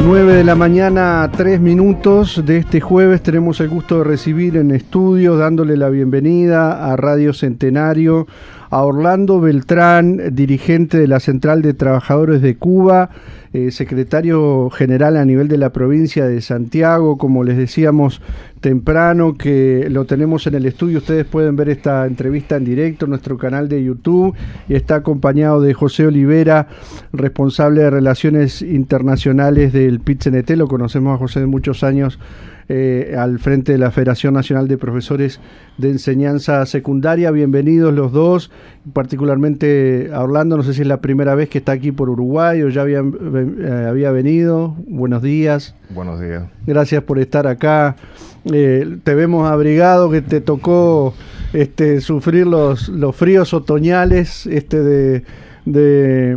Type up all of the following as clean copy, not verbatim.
9 de la mañana, 3 minutos de este jueves. Tenemos el gusto de recibir en estudio, dándole la bienvenida a Radio Centenario, a Orlando Beltrán, dirigente de la Central de Trabajadores de Cuba, secretario general a nivel de la provincia de Santiago, como les decíamos temprano, que lo tenemos en el estudio. Ustedes pueden ver esta entrevista en directo en nuestro canal de YouTube, y está acompañado de José Olivera, responsable de Relaciones Internacionales del PIT-CNT. Lo conocemos a José de muchos años al frente de la Federación Nacional de Profesores de Enseñanza Secundaria. Bienvenidos los dos, particularmente a Orlando. No sé si es la primera vez que está aquí por Uruguay o ya había venido. Buenos días. Buenos días. Gracias por estar acá. Te vemos abrigado, que te tocó sufrir los fríos otoñales de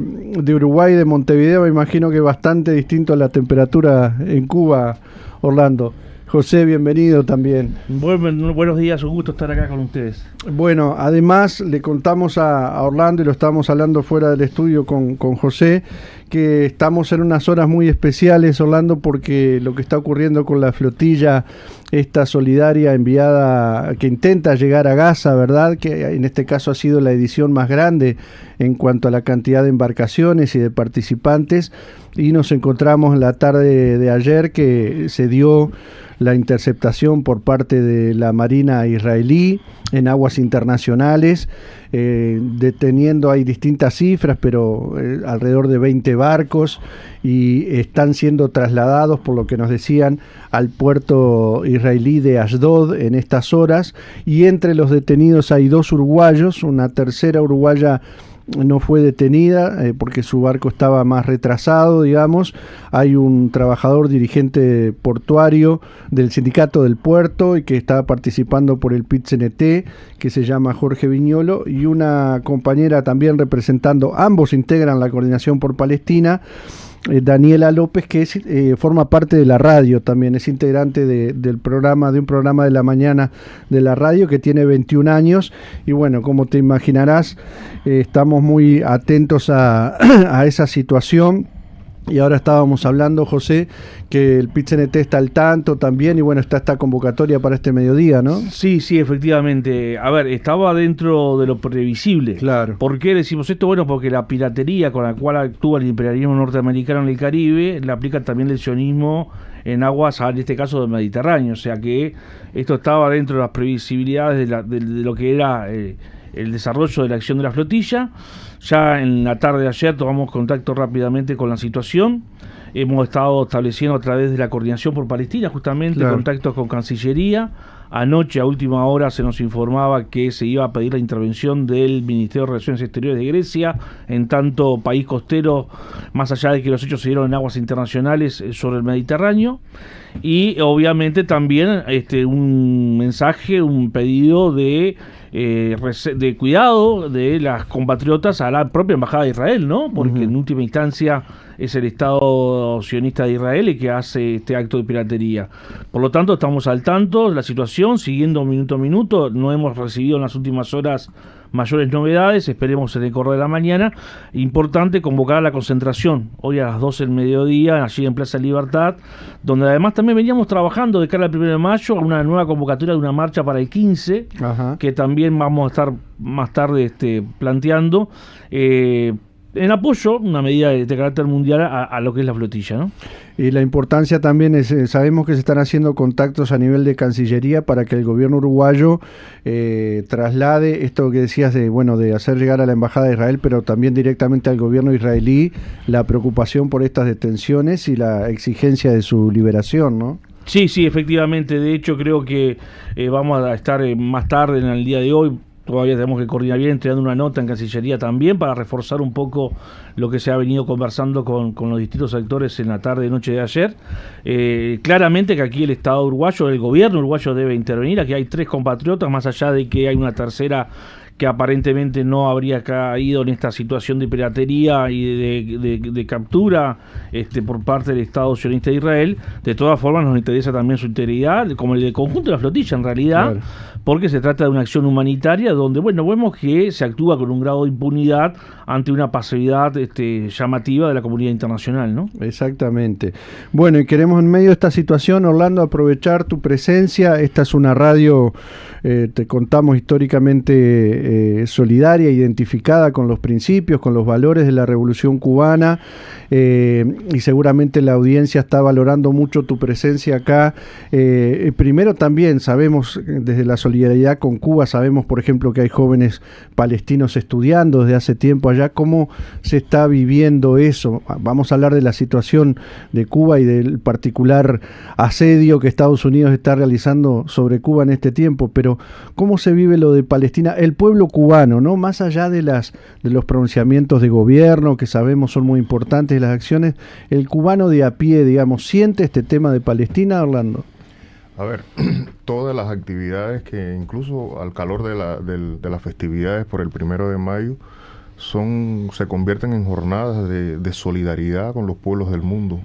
Uruguay, de Montevideo. Me imagino que bastante distinto a la temperatura en Cuba, Orlando. José, bienvenido también. Buenos días, un gusto estar acá con ustedes. Bueno, además le contamos a Orlando, y lo estábamos hablando fuera del estudio con José, que estamos en unas horas muy especiales, Orlando, porque lo que está ocurriendo con la flotilla esta solidaria enviada, que intenta llegar a Gaza, ¿verdad? Que en este caso ha sido la edición más grande en cuanto a la cantidad de embarcaciones y de participantes, y nos encontramos en la tarde de ayer que se dio la interceptación por parte de la Marina israelí en aguas internacionales, deteniendo, hay distintas cifras, pero alrededor de 20 barcos, y están siendo trasladados, por lo que nos decían, al puerto israelí de Ashdod en estas horas, y entre los detenidos hay 2 uruguayos. Una tercera uruguaya no fue detenida porque su barco estaba más retrasado, digamos. Hay un trabajador dirigente portuario del sindicato del puerto y que está participando por el PIT-CNT, que se llama Jorge Viñolo, y una compañera también representando, ambos integran la Coordinación por Palestina, Daniela López, que forma parte de la radio también, es integrante de un programa de la mañana de la radio, que tiene 21 años, y bueno, como te imaginarás, estamos muy atentos a esa situación. Y ahora estábamos hablando, José, que el PIT-CNT está al tanto también, y bueno, está esta convocatoria para este mediodía, ¿no? Sí, efectivamente. A ver, estaba dentro de lo previsible. Claro. ¿Por qué decimos esto? Bueno, porque la piratería con la cual actúa el imperialismo norteamericano en el Caribe le aplica también el sionismo en aguas, en este caso, del Mediterráneo. O sea que esto estaba dentro de las previsibilidades de lo que era el desarrollo de la acción de la flotilla. Ya en la tarde de ayer tomamos contacto rápidamente con la situación. Hemos estado estableciendo a través de la Coordinación por Palestina justamente contactos con Cancillería. Anoche a última hora se nos informaba que se iba a pedir la intervención del Ministerio de Relaciones Exteriores de Grecia, en tanto país costero, más allá de que los hechos se dieron en aguas internacionales sobre el Mediterráneo. Y obviamente también un mensaje, un pedido de cuidado de las compatriotas a la propia Embajada de Israel, ¿no? Porque en última instancia es el Estado sionista de Israel el que hace este acto de piratería. Por lo tanto, estamos al tanto de la situación, siguiendo minuto a minuto. No hemos recibido en las últimas horas mayores novedades, esperemos en el correo de la mañana. Importante convocar a la concentración hoy a las 12 del mediodía, allí en Plaza Libertad, donde además también veníamos trabajando de cara al 1 de mayo a una nueva convocatoria de una marcha para el 15, que también vamos a estar más tarde planteando, en apoyo, una medida de carácter mundial a lo que es la flotilla, ¿no? Y la importancia también es, sabemos que se están haciendo contactos a nivel de Cancillería para que el gobierno uruguayo traslade esto que decías de hacer llegar a la Embajada de Israel, pero también directamente al gobierno israelí, la preocupación por estas detenciones y la exigencia de su liberación, ¿no? Sí, efectivamente. De hecho, creo que vamos a estar más tarde en el día de hoy. Todavía tenemos que coordinar bien, entregando una nota en Cancillería también para reforzar un poco lo que se ha venido conversando con los distintos actores en la tarde y noche de ayer. Claramente que aquí el Estado uruguayo, el gobierno uruguayo debe intervenir. Aquí hay 3 compatriotas, más allá de que hay una tercera que aparentemente no habría caído en esta situación de piratería y de captura por parte del Estado sionista de Israel. De todas formas nos interesa también su integridad, como el conjunto de la flotilla en realidad, claro, porque se trata de una acción humanitaria donde, bueno, vemos que se actúa con un grado de impunidad ante una pasividad llamativa de la comunidad internacional, ¿no? Exactamente. Bueno, y queremos en medio de esta situación, Orlando, aprovechar tu presencia. Esta es una radio, te contamos, históricamente solidaria, identificada con los principios, con los valores de la Revolución Cubana, y seguramente la audiencia está valorando mucho tu presencia acá. Primero también sabemos, desde la solidaridad con Cuba, sabemos, por ejemplo, que hay jóvenes palestinos estudiando desde hace tiempo allá. ¿Cómo se está viviendo eso? Vamos a hablar de la situación de Cuba y del particular asedio que Estados Unidos está realizando sobre Cuba en este tiempo, pero ¿cómo se vive lo de Palestina? El pueblo cubano, ¿no? Más allá de los pronunciamientos de gobierno, que sabemos son muy importantes, las acciones, el cubano de a pie, digamos, ¿siente este tema de Palestina, Orlando? A ver, todas las actividades que incluso al calor de las festividades por el 1 de mayo se convierten en jornadas de solidaridad con los pueblos del mundo,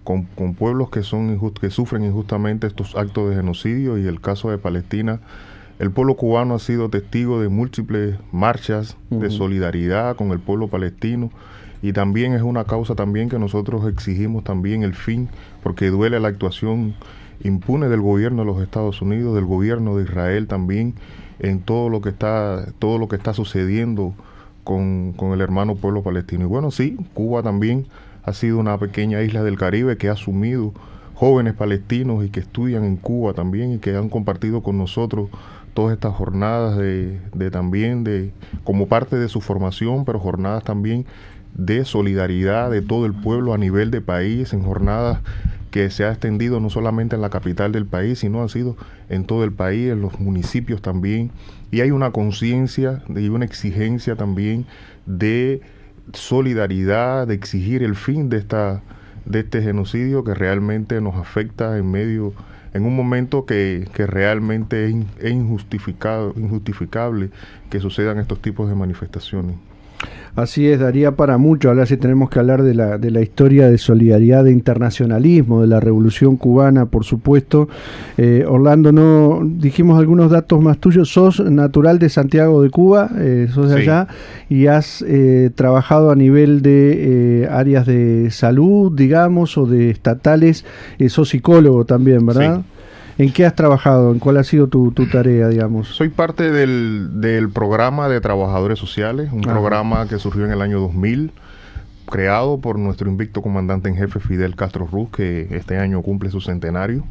con pueblos que sufren injustamente estos actos de genocidio. Y el caso de Palestina, el pueblo cubano ha sido testigo de múltiples marchas de solidaridad con el pueblo palestino, y también es una causa también que nosotros exigimos también el fin, porque duele la actuación impune del gobierno de los Estados Unidos, del gobierno de Israel también, en todo lo que está sucediendo con el hermano pueblo palestino. Y bueno, sí, Cuba también ha sido una pequeña isla del Caribe que ha asumido jóvenes palestinos y que estudian en Cuba también, y que han compartido con nosotros todas estas jornadas como parte de su formación, pero jornadas también de solidaridad de todo el pueblo a nivel de país, en jornadas que se ha extendido no solamente en la capital del país, sino ha sido en todo el país, en los municipios también. Y hay una conciencia y una exigencia también de solidaridad, de exigir el fin de este genocidio que realmente nos afecta en un momento que realmente es injustificable que sucedan estos tipos de manifestaciones. Así es, daría para mucho hablar, si tenemos que hablar de la historia de solidaridad, de internacionalismo, de la Revolución Cubana, por supuesto. Orlando, no dijimos algunos datos más tuyos. Sos natural de Santiago de Cuba, sos de allá, y has trabajado a nivel de áreas de salud, digamos, o de estatales. Sos psicólogo también, ¿verdad? Sí. ¿En qué has trabajado? ¿En cuál ha sido tu tarea, digamos? Soy parte del programa de trabajadores sociales, un programa que surgió en el año 2000, creado por nuestro invicto comandante en jefe Fidel Castro Ruz, que este año cumple su centenario,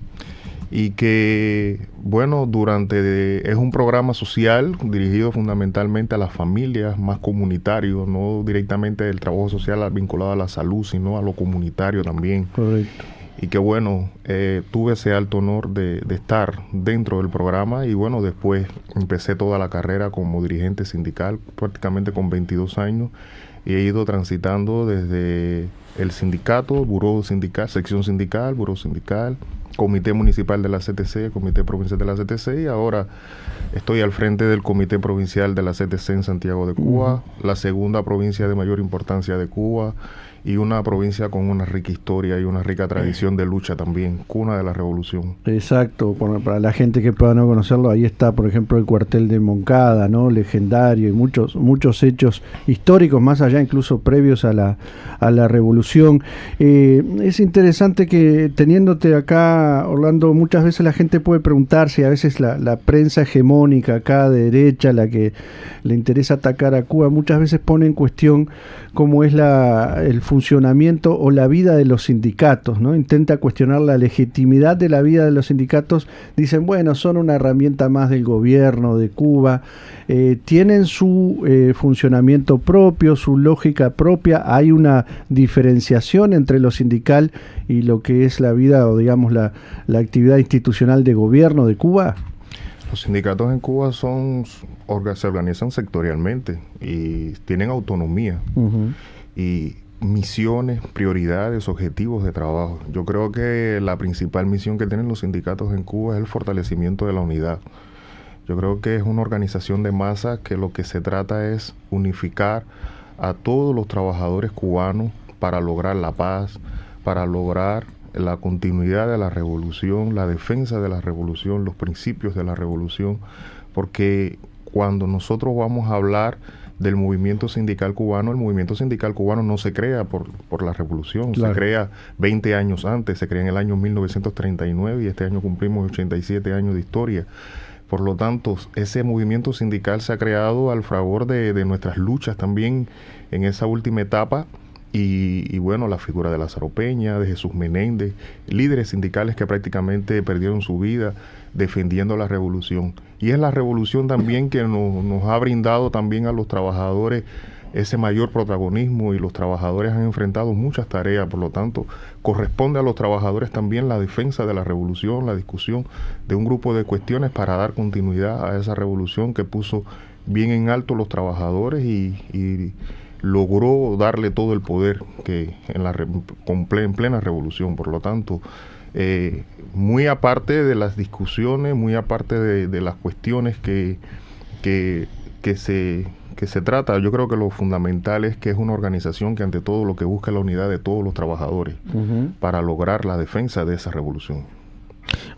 y que, bueno, es un programa social dirigido fundamentalmente a las familias, más comunitario, no directamente el trabajo social vinculado a la salud, sino a lo comunitario también. Correcto. Y que bueno, tuve ese alto honor de estar dentro del programa, y bueno, después empecé toda la carrera como dirigente sindical, prácticamente con 22 años, y he ido transitando desde el sindicato, buró sindical, sección sindical, buró sindical, comité municipal de la CTC, comité provincial de la CTC, y ahora estoy al frente del comité provincial de la CTC en Santiago de Cuba, la segunda provincia de mayor importancia de Cuba, y una provincia con una rica historia y una rica tradición de lucha también, cuna de la revolución. Exacto, para la gente que pueda no conocerlo, ahí está, por ejemplo, el cuartel de Moncada, ¿no? Legendario, y muchos hechos históricos, más allá incluso previos a la revolución. Es interesante que, teniéndote acá, Orlando, muchas veces la gente puede preguntarse, a veces la prensa hegemónica acá de derecha, la que le interesa atacar a Cuba, muchas veces pone en cuestión cómo es el funcionamiento o la vida de los sindicatos, ¿no? Intenta cuestionar la legitimidad de la vida de los sindicatos. Dicen, bueno, son una herramienta más del gobierno de Cuba, tienen su funcionamiento propio, su lógica propia. Hay una diferenciación entre lo sindical y lo que es la vida, o digamos la actividad institucional de gobierno de Cuba. Los sindicatos en Cuba se organizan sectorialmente y tienen autonomía y misiones, prioridades, objetivos de trabajo. Yo creo que la principal misión que tienen los sindicatos en Cuba es el fortalecimiento de la unidad. Yo creo que es una organización de masa que lo que se trata es unificar a todos los trabajadores cubanos para lograr la paz, para lograr la continuidad de la revolución, la defensa de la revolución, los principios de la revolución, porque cuando nosotros vamos a hablar del movimiento sindical cubano, el movimiento sindical cubano no se crea por la revolución, claro. Se crea 20 años antes, se crea en el año 1939 y este año cumplimos 87 años de historia. Por lo tanto, ese movimiento sindical se ha creado al favor de nuestras luchas también en esa última etapa. Y bueno, la figura de Lázaro Peña, de Jesús Menéndez, líderes sindicales que prácticamente perdieron su vida defendiendo la revolución. Y es la revolución también que nos ha brindado también a los trabajadores ese mayor protagonismo, y los trabajadores han enfrentado muchas tareas. Por lo tanto, corresponde a los trabajadores también la defensa de la revolución, la discusión de un grupo de cuestiones para dar continuidad a esa revolución que puso bien en alto los trabajadores y logró darle todo el poder que en plena revolución. Por lo tanto, muy aparte de las discusiones, muy aparte de las cuestiones que se trata, yo creo que lo fundamental es que es una organización que ante todo lo que busca es la unidad de todos los trabajadores para lograr la defensa de esa revolución.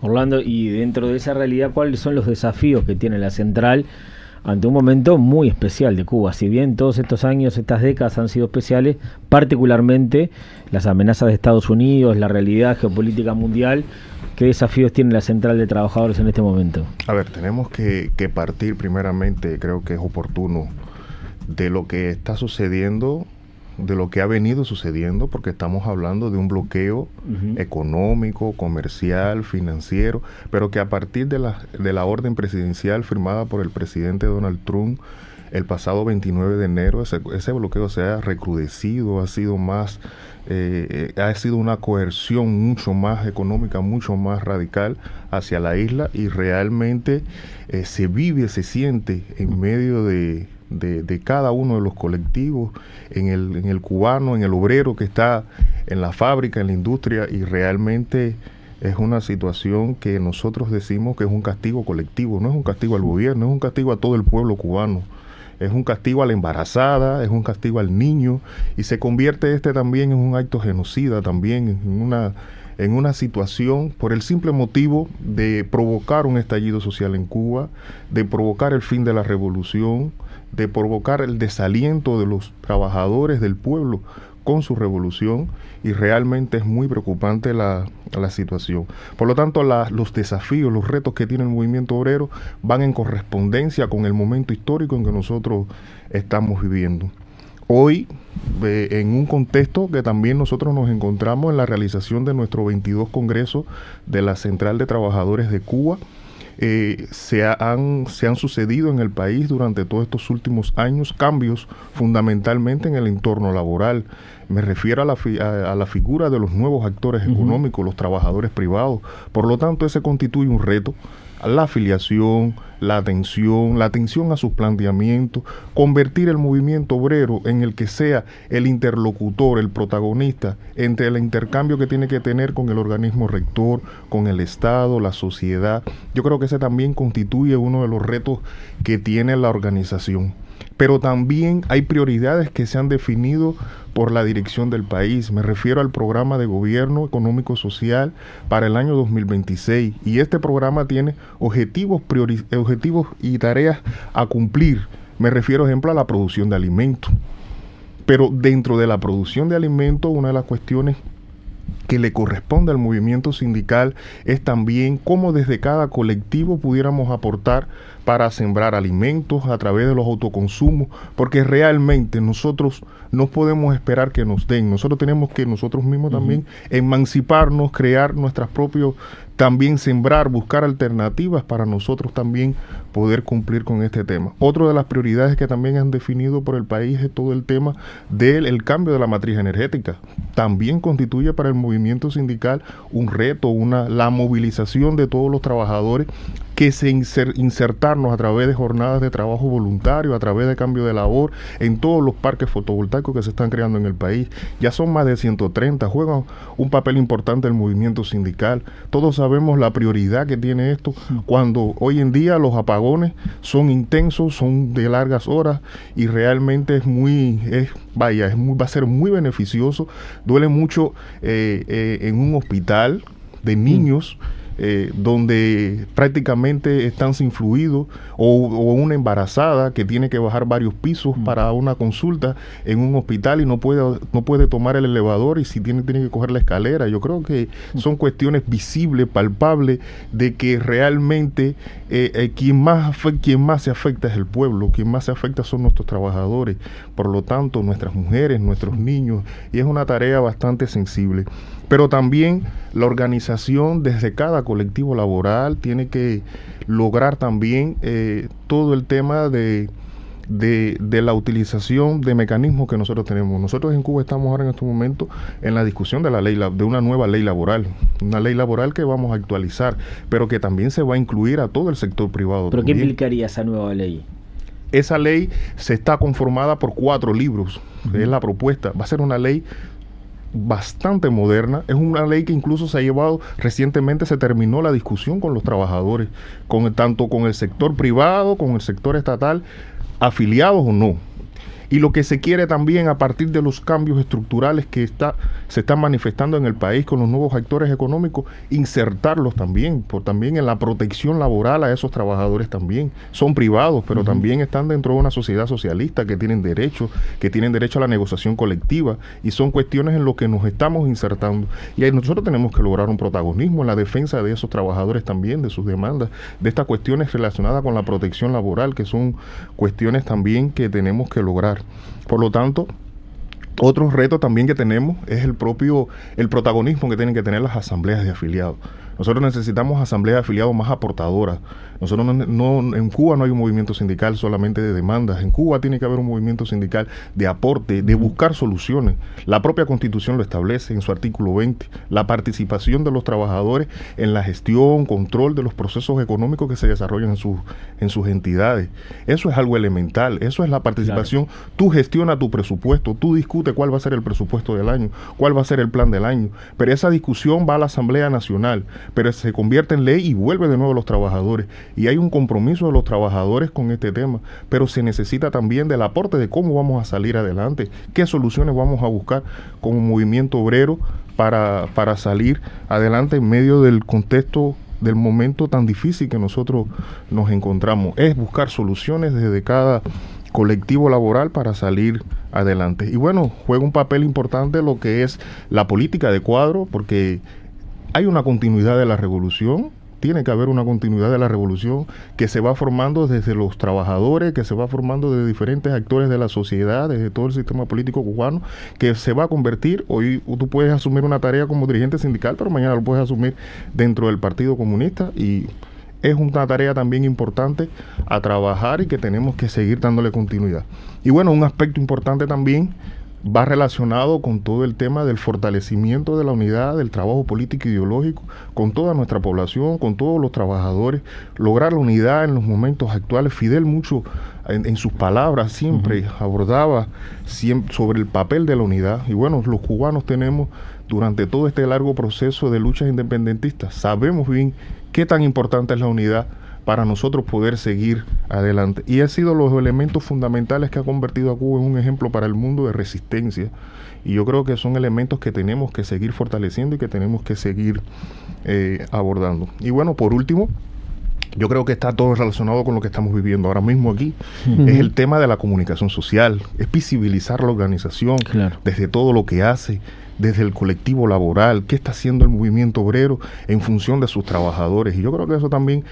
Orlando, y dentro de esa realidad, ¿cuáles son los desafíos que tiene la central ante un momento muy especial de Cuba? Si bien todos estos años, estas décadas han sido especiales, particularmente las amenazas de Estados Unidos, la realidad geopolítica mundial, ¿qué desafíos tiene la central de trabajadores en este momento? A ver, tenemos que partir primeramente, creo que es oportuno, de lo que está sucediendo, de lo que ha venido sucediendo, porque estamos hablando de un bloqueo económico, comercial, financiero, pero que a partir de la orden presidencial firmada por el presidente Donald Trump el pasado 29 de enero, ese bloqueo se ha recrudecido, ha sido una coerción mucho más económica, mucho más radical hacia la isla, y realmente se siente en medio de cada uno de los colectivos, en el cubano, en el obrero que está en la fábrica, en la industria, y realmente es una situación que nosotros decimos que es un castigo colectivo, no es un castigo al gobierno, es un castigo a todo el pueblo cubano, es un castigo a la embarazada, es un castigo al niño, y se convierte también en un acto genocida también, en una situación por el simple motivo de provocar un estallido social en Cuba, de provocar el fin de la revolución, de provocar el desaliento de los trabajadores del pueblo con su revolución, y realmente es muy preocupante la situación. Por lo tanto, los desafíos, los retos que tiene el movimiento obrero van en correspondencia con el momento histórico en que nosotros estamos viviendo. Hoy, en un contexto que también nosotros nos encontramos en la realización de nuestro 22 Congreso de la Central de Trabajadores de Cuba, se han sucedido en el país durante todos estos últimos años cambios fundamentalmente en el entorno laboral. Me refiero a la figura de los nuevos actores económicos, los trabajadores privados. Por lo tanto, ese constituye un reto. La afiliación, la atención a sus planteamientos, convertir el movimiento obrero en el que sea el interlocutor, el protagonista entre el intercambio que tiene que tener con el organismo rector, con el Estado, la sociedad. Yo creo que ese también constituye uno de los retos que tiene la organización. Pero también hay prioridades que se han definido por la dirección del país. Me refiero al programa de gobierno económico social para el año 2026. Y este programa tiene objetivos y tareas a cumplir. Me refiero, por ejemplo, a la producción de alimentos. Pero dentro de la producción de alimentos, una de las cuestiones que le corresponde al movimiento sindical es también cómo desde cada colectivo pudiéramos aportar para sembrar alimentos a través de los autoconsumos, porque realmente nosotros no podemos esperar que nos den, nosotros tenemos que nosotros mismos también emanciparnos, crear nuestras propios, también sembrar, buscar alternativas para nosotros también poder cumplir con este tema. Otra de las prioridades que también han definido por el país es todo el tema del cambio de la matriz energética. También constituye para el movimiento sindical un reto, la movilización de todos los trabajadores que insertarnos a través de jornadas de trabajo voluntario, a través de cambio de labor, en todos los parques fotovoltaicos que se están creando en el país. Ya son más de 130, juegan un papel importante el movimiento sindical. Todos sabemos la prioridad que tiene esto cuando hoy en día los apagones son intensos, son de largas horas y realmente va a ser muy beneficioso. Duele mucho en un hospital de niños donde prácticamente están sin fluido, o una embarazada que tiene que bajar varios pisos para una consulta en un hospital y no puede tomar el elevador, y si tiene que coger la escalera. Yo creo que son cuestiones visibles, palpables, de que realmente quien más se afecta es el pueblo, quien más se afecta son nuestros trabajadores, por lo tanto nuestras mujeres, nuestros niños, y es una tarea bastante sensible. Pero también la organización desde cada colectivo laboral tiene que lograr también todo el tema de la utilización de mecanismos que nosotros tenemos. Nosotros en Cuba estamos ahora en este momento en la discusión de una nueva ley laboral, una ley laboral que vamos a actualizar, pero que también se va a incluir a todo el sector privado. ¿Pero qué implicaría esa nueva ley? Esa ley se está conformada por 4 libros, es la propuesta. Va a ser una ley bastante moderna, es una ley que incluso se ha llevado, recientemente se terminó la discusión con los trabajadores, tanto con el sector privado, con el sector estatal, afiliados o no. Y lo que se quiere también, a partir de los cambios estructurales que se están manifestando en el país con los nuevos actores económicos, insertarlos también en la protección laboral a esos trabajadores también. Son privados, pero también están dentro de una sociedad socialista que tienen derecho a la negociación colectiva, y son cuestiones en las que nos estamos insertando. Y ahí nosotros tenemos que lograr un protagonismo en la defensa de esos trabajadores también, de sus demandas, de estas cuestiones relacionadas con la protección laboral, que son cuestiones también que tenemos que lograr. Por lo tanto, otro reto también que tenemos es el protagonismo que tienen que tener las asambleas de afiliados. Nosotros necesitamos asambleas de afiliados más aportadoras. Nosotros en Cuba no hay un movimiento sindical solamente de demandas. En Cuba tiene que haber un movimiento sindical de aporte, de buscar soluciones. La propia Constitución lo establece en su artículo 20. La participación de los trabajadores en la gestión, control de los procesos económicos que se desarrollan en sus entidades. Eso es algo elemental. Eso es la participación. Claro. Tú gestionas tu presupuesto, tú discutes cuál va a ser el presupuesto del año, cuál va a ser el plan del año. Pero esa discusión va a la Asamblea Nacional, pero se convierte en ley y vuelve de nuevo a los trabajadores. Y hay un compromiso de los trabajadores con este tema, pero se necesita también del aporte de cómo vamos a salir adelante, qué soluciones vamos a buscar como movimiento obrero para salir adelante en medio del contexto, del momento tan difícil que nosotros nos encontramos. Es buscar soluciones desde cada colectivo laboral para salir adelante. Y bueno, juega un papel importante lo que es la política de cuadro, porque hay una continuidad de la revolución. Tiene que haber una continuidad de la revolución que se va formando desde los trabajadores, que se va formando de diferentes actores de la sociedad, desde todo el sistema político cubano, que se va a convertir. Hoy tú puedes asumir una tarea como dirigente sindical, pero mañana lo puedes asumir dentro del Partido Comunista, y es una tarea también importante a trabajar y que tenemos que seguir dándole continuidad. Y bueno, un aspecto importante también va relacionado con todo el tema del fortalecimiento de la unidad, del trabajo político e ideológico, con toda nuestra población, con todos los trabajadores, lograr la unidad en los momentos actuales. Fidel mucho en sus palabras siempre abordaba sobre el papel de la unidad, y bueno, los cubanos tenemos durante todo este largo proceso de luchas independentistas, sabemos bien qué tan importante es la unidad para nosotros poder seguir adelante. Y ha sido los elementos fundamentales que ha convertido a Cuba en un ejemplo para el mundo de resistencia. Y yo creo que son elementos que tenemos que seguir fortaleciendo y que tenemos que seguir abordando. Y bueno, por último, yo creo que está todo relacionado con lo que estamos viviendo ahora mismo aquí. Es el tema de la comunicación social, es visibilizar la organización, claro, desde todo lo que hace, desde el colectivo laboral, qué está haciendo el movimiento obrero en función de sus trabajadores. Y yo creo que eso también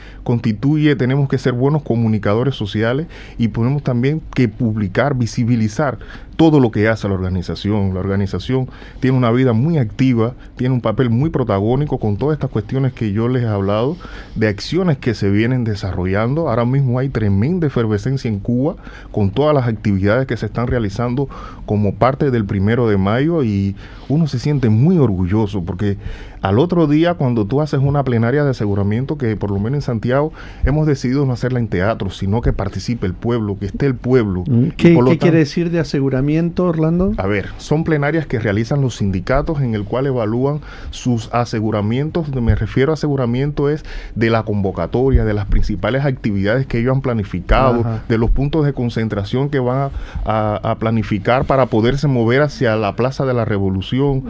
tenemos que ser buenos comunicadores sociales, y tenemos también que publicar, visibilizar todo lo que hace la organización. La organización tiene una vida muy activa, tiene un papel muy protagónico con todas estas cuestiones que yo les he hablado, de acciones que se vienen desarrollando. Ahora mismo hay tremenda efervescencia en Cuba con todas las actividades que se están realizando como parte del 1 de mayo, y uno se siente muy orgulloso porque Al otro día, cuando tú haces una plenaria de aseguramiento, que por lo menos en Santiago hemos decidido no hacerla en teatro, sino que participe el pueblo, que esté el pueblo. ¿Qué quiere decir de aseguramiento, Orlando? A ver, son plenarias que realizan los sindicatos en el cual evalúan sus aseguramientos. Me refiero a aseguramiento es de la convocatoria, de las principales actividades que ellos han planificado, de los puntos de concentración que van a planificar para poderse mover hacia la Plaza de la Revolución.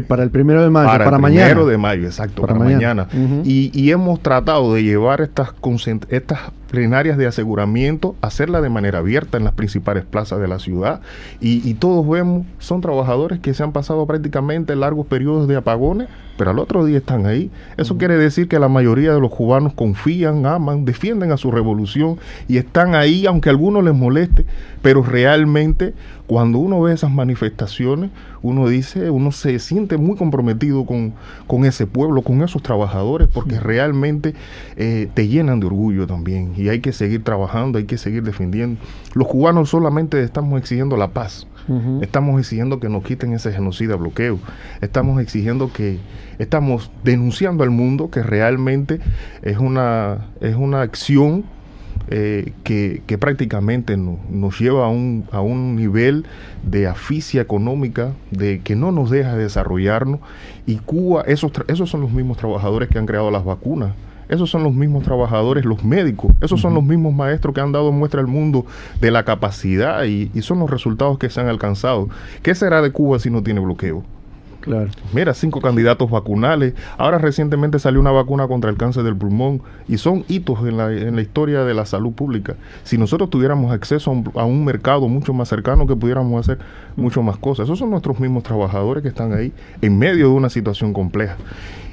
Para el 1 de mayo, para mañana. 1 de mayo, exacto, para mañana. Y hemos tratado de llevar estas plenarias de aseguramiento, hacerla de manera abierta en las principales plazas de la ciudad. Y todos vemos, son trabajadores que se han pasado prácticamente largos periodos de apagones, pero al otro día están ahí. Eso quiere decir que la mayoría de los cubanos confían, aman, defienden a su revolución y están ahí, aunque a algunos les moleste, pero realmente cuando uno ve esas manifestaciones, uno se siente muy comprometido con ese pueblo, con esos trabajadores, porque realmente te llenan de orgullo también. Y hay que seguir trabajando, hay que seguir defendiendo. Los cubanos solamente estamos exigiendo la paz. Estamos exigiendo que nos quiten ese genocida bloqueo. Estamos denunciando al mundo que realmente es una acción que prácticamente nos lleva a un nivel de asfixia económica, de que no nos deja desarrollarnos. Y Cuba, esos son los mismos trabajadores que han creado las vacunas. Esos son los mismos trabajadores, los médicos, esos son los mismos maestros que han dado muestra al mundo de la capacidad y son los resultados que se han alcanzado. ¿Qué será de Cuba si no tiene bloqueo? Claro. Mira, 5 candidatos vacunales. Ahora recientemente salió una vacuna contra el cáncer del pulmón y son hitos en la historia de la salud pública. Si nosotros tuviéramos acceso a un mercado mucho más cercano, que pudiéramos hacer mucho más cosas. Esos son nuestros mismos trabajadores que están ahí en medio de una situación compleja.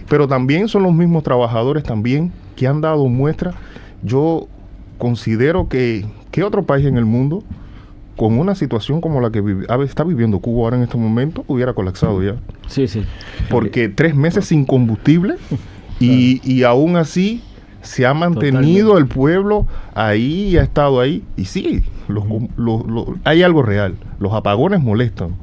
Pero también son los mismos trabajadores también que han dado muestra. Yo considero que otro país en el mundo, con una situación como la que está viviendo Cuba ahora en este momento, hubiera colapsado ya. Sí, sí. Porque 3 meses sin combustible y aún así se ha mantenido Totalmente. El pueblo ahí y ha estado ahí. Y sí, hay algo real. Los apagones molestan.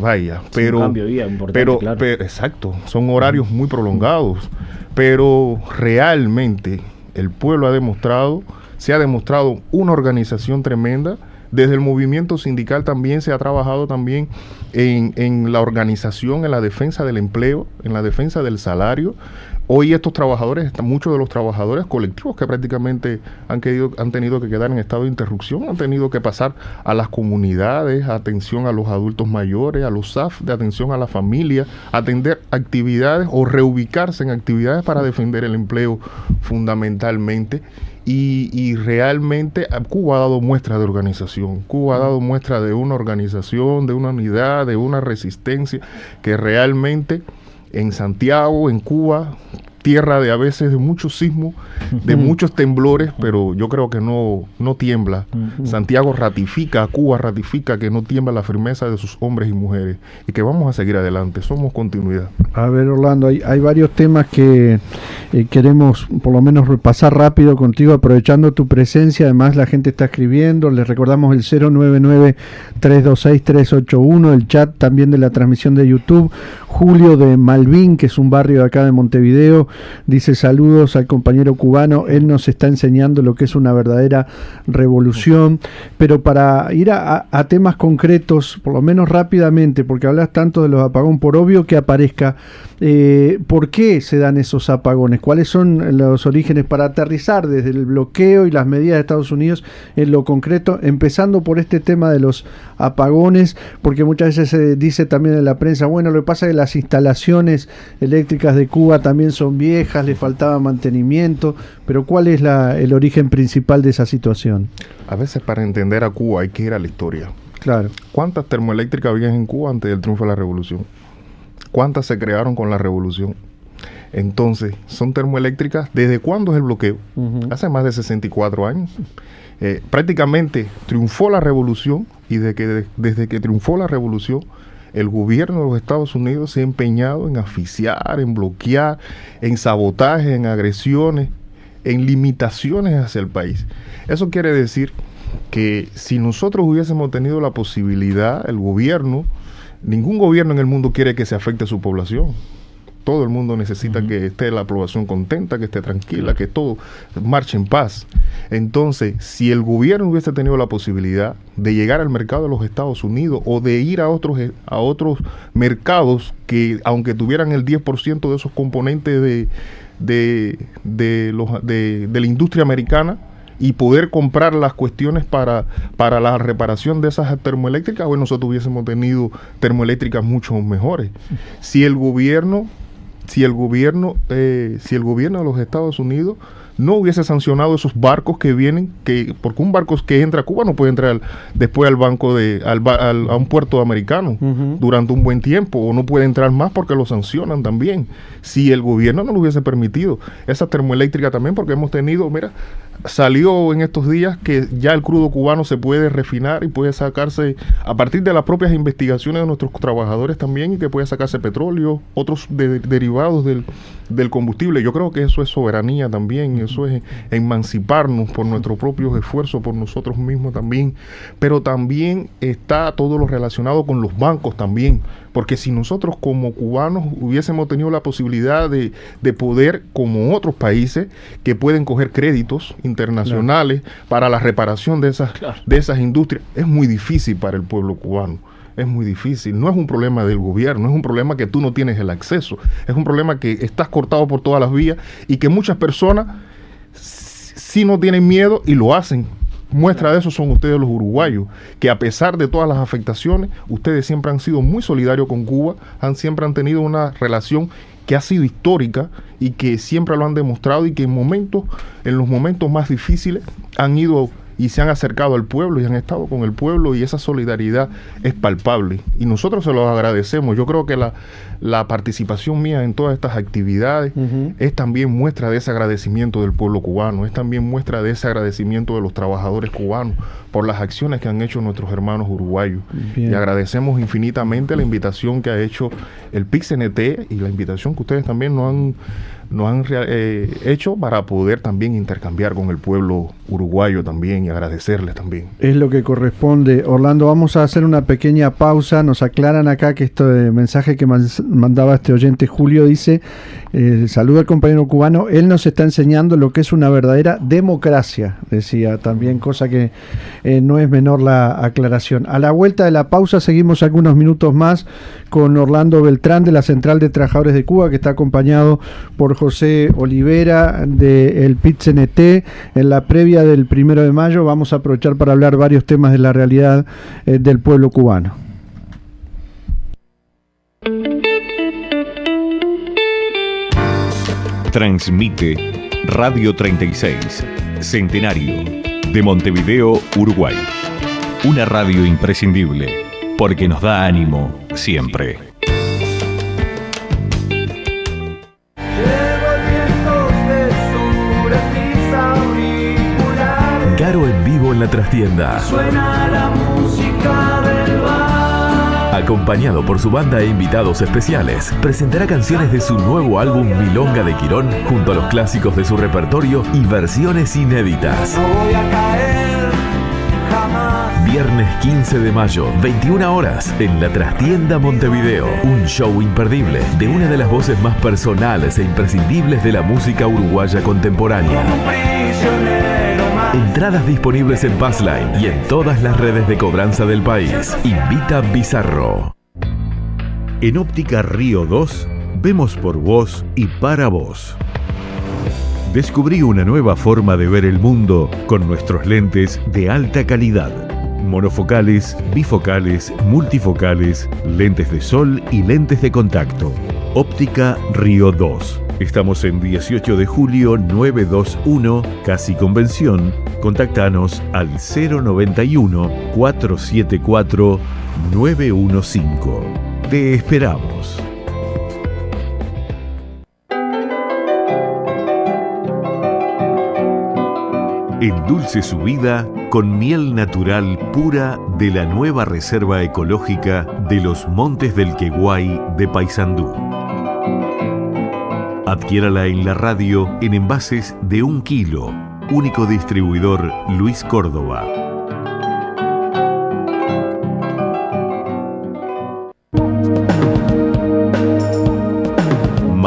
Vaya, pero, un cambio de vida importante, claro. pero exacto, son horarios muy prolongados, pero realmente el pueblo se ha demostrado una organización tremenda. Desde el movimiento sindical también se ha trabajado también en la organización, en la defensa del empleo, en la defensa del salario. Hoy estos trabajadores, muchos de los trabajadores colectivos que prácticamente han tenido que quedar en estado de interrupción, han tenido que pasar a las comunidades, atención a los adultos mayores, a los SAF, de atención a la familia, atender actividades o reubicarse en actividades para defender el empleo fundamentalmente. Y realmente Cuba ha dado muestra de organización. Cuba ha dado muestra de una organización, de una unidad, de una resistencia que realmente en Santiago, en Cuba, tierra de a veces de muchos sismos, de muchos temblores, pero yo creo que no tiembla. Santiago ratifica, Cuba ratifica que no tiembla la firmeza de sus hombres y mujeres y que vamos a seguir adelante, somos continuidad. A ver, Orlando, hay varios temas que queremos por lo menos repasar rápido contigo, aprovechando tu presencia. Además, la gente está escribiendo, les recordamos el 099-326-381, el chat también de la transmisión de YouTube. Julio de Malvin, que es un barrio de acá de Montevideo, dice: saludos al compañero cubano, él nos está enseñando lo que es una verdadera revolución. Pero para ir a temas concretos, por lo menos rápidamente, porque hablas tanto de los apagones, por obvio que aparezca, ¿por qué se dan esos apagones? ¿Cuáles son los orígenes para aterrizar desde el bloqueo y las medidas de Estados Unidos en lo concreto, empezando por este tema de los apagones? Porque muchas veces se dice también en la prensa, bueno, lo que pasa es que las instalaciones eléctricas de Cuba también son viejas, le faltaba mantenimiento, pero ¿cuál es el origen principal de esa situación? A veces para entender a Cuba hay que ir a la historia. Claro. ¿Cuántas termoeléctricas había en Cuba antes del triunfo de la revolución? ¿Cuántas se crearon con la revolución? Entonces, son termoeléctricas. ¿Desde cuándo es el bloqueo? Hace más de 64 años. Prácticamente triunfó la revolución y desde que triunfó la revolución, el gobierno de los Estados Unidos se ha empeñado en asfixiar, en bloquear, en sabotaje, en agresiones, en limitaciones hacia el país. Eso quiere decir que si nosotros hubiésemos tenido la posibilidad, el gobierno, ningún gobierno en el mundo quiere que se afecte a su población. todo el mundo necesita que esté la población contenta, que esté tranquila, que todo marche en paz. Entonces, si el gobierno hubiese tenido la posibilidad de llegar al mercado de los Estados Unidos o de ir a otros mercados que, aunque tuvieran el 10% de esos componentes de la industria americana, y poder comprar las cuestiones para la reparación de esas termoeléctricas, bueno, nosotros hubiésemos tenido termoeléctricas mucho mejores. Si el gobierno de los Estados Unidos no hubiese sancionado esos barcos que vienen, porque un barco que entra a Cuba no puede entrar después a un puerto americano durante un buen tiempo, o no puede entrar más porque lo sancionan también. Si el gobierno no lo hubiese permitido, esa termoeléctrica también, porque hemos tenido, mira, salió en estos días que ya el crudo cubano se puede refinar y puede sacarse a partir de las propias investigaciones de nuestros trabajadores también, y que puede sacarse petróleo, otros derivados del combustible. Yo creo que eso es soberanía también, eso es emanciparnos por nuestros propios esfuerzos, por nosotros mismos también, pero también está todo lo relacionado con los bancos también, porque si nosotros como cubanos hubiésemos tenido la posibilidad de poder, como otros países que pueden coger créditos internacionales para la reparación de esas industrias, es muy difícil para el pueblo cubano. Es muy difícil, no es un problema del gobierno, es un problema que tú no tienes el acceso, es un problema que estás cortado por todas las vías y que muchas personas sí no tienen miedo y lo hacen. Muestra de eso son ustedes los uruguayos, que a pesar de todas las afectaciones, ustedes siempre han sido muy solidarios con Cuba, siempre han tenido una relación que ha sido histórica y que siempre lo han demostrado, y que en los momentos más difíciles han ido y se han acercado al pueblo y han estado con el pueblo, y esa solidaridad es palpable y nosotros se los agradecemos. Yo creo que la participación mía en todas estas actividades es también muestra de ese agradecimiento del pueblo cubano, es también muestra de ese agradecimiento de los trabajadores cubanos por las acciones que han hecho nuestros hermanos uruguayos. Bien. Y agradecemos infinitamente la invitación que ha hecho el PIC-CNT y la invitación que ustedes también nos han hecho para poder también intercambiar con el pueblo uruguayo también, y agradecerles también. Es lo que corresponde. Orlando, vamos a hacer una pequeña pausa. Nos aclaran acá que este mensaje que mandaba este oyente Julio dice, saluda al compañero cubano, él nos está enseñando lo que es una verdadera democracia, decía también, cosa que no es menor la aclaración. A la vuelta de la pausa seguimos algunos minutos más con Orlando Beltrán de la Central de Trabajadores de Cuba, que está acompañado por José Olivera del PIT-CNT. En la previa del 1 de mayo vamos a aprovechar para hablar varios temas de la realidad del pueblo cubano. Transmite Radio 36, Centenario, de Montevideo, Uruguay. Una radio imprescindible, porque nos da ánimo siempre. Garo en vivo en la trastienda. Suena la música del bar. Acompañado por su banda e invitados especiales, presentará canciones de su nuevo álbum Milonga de Quirón, junto a los clásicos de su repertorio y versiones inéditas. No voy a caer jamás. Viernes 15 de mayo, 21 horas, en la Trastienda Montevideo. Un show imperdible de una de las voces más personales e imprescindibles de la música uruguaya contemporánea. Como un prisionero. Entradas disponibles en Passline y en todas las redes de cobranza del país. Invita Bizarro. En Óptica Río 2, vemos por vos y para vos. Descubrí una nueva forma de ver el mundo con nuestros lentes de alta calidad. Monofocales, bifocales, multifocales, lentes de sol y lentes de contacto. Óptica Río 2. Estamos en 18 de julio 921, Casi Convención. Contactanos al 091-474-915. Te esperamos. Endulce su vida con miel natural pura de la nueva Reserva Ecológica de los Montes del Queguay de Paysandú. Adquiérala en la radio en envases de 1 kilo. Único distribuidor Luis Córdoba.